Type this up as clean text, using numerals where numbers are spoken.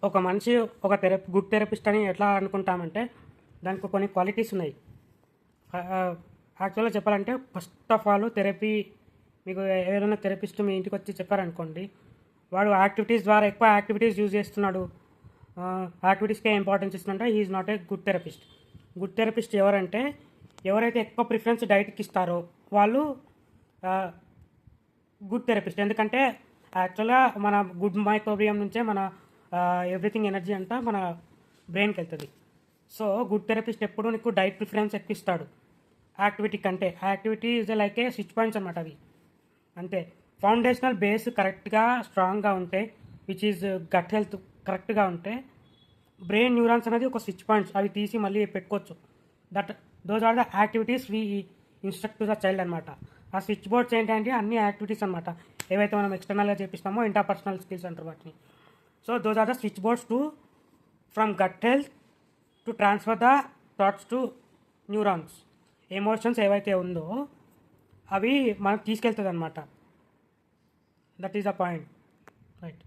ఒక మనిషి ఒక గుడ్ థెరపిస్ట్ అని ఎట్లా అనుకుంటామంటే దానికి కొన్ని క్వాలిటీస్ ఉన్నాయి. యాక్చువల్గా చెప్పాలంటే ఫస్ట్ ఆఫ్ ఆల్ థెరపీ మీకు ఏదైనా థెరపిస్ట్ మీ ఇంటికి వచ్చి చెప్పారనుకోండి, వాడు యాక్టివిటీస్ ద్వారా ఎక్కువ యాక్టివిటీస్ యూజ్ చేస్తున్నాడు, యాక్టివిటీస్కే ఇంపార్టెన్స్ ఇస్తుందంటే he is not a good therapist. Good therapist ఎవరంటే ఎవరైతే ఎక్కువ ప్రిఫరెన్స్ డైట్కి ఇస్తారో వాళ్ళు గుడ్ థెరపిస్ట్. ఎందుకంటే యాక్చువల్గా మన గుడ్ మైక్రోబియం నుంచే మన ఎవ్రీథింగ్ ఎనర్జీ అంతా మన బ్రెయిన్కి వెళ్తుంది. సో గుడ్ థెరపిస్ట్ ఎప్పుడు నీకు డైట్ ప్రిఫరెన్స్ ఎక్కువ ఇస్తాడు యాక్టివిటీ కంటే. Activity is like A switch points అనమాట అవి, అంతే. ఫౌండేషనల్ బేస్ కరెక్ట్గా స్ట్రాంగ్గా ఉంటే, విచ్ ఈజ్ గట్ హెల్త్ కరెక్ట్గా ఉంటే, బ్రెయిన్ న్యూరాన్స్ అనేది ఒక స్విచ్ పాయింట్స్, అవి తీసి మళ్ళీ పెట్టుకోవచ్చు. Those are the activities we instruct to the child అనమాట. ఆ స్విచ్ బోర్డ్స్ ఏంటంటే అన్ని యాక్టివిటీస్ అనమాట, ఏవైతే మనం ఎక్స్టర్నల్గా చేపిస్తామో ఇంటర్పర్సనల్ స్కిల్స్ అంటారు వాటిని. So those are the switch boards to from gut health to transfer the thoughts to neurons. Emotions ఏవైతే ఉందో అవి మనకు తీసుకెళ్తుంది అనమాట. That is the point, right.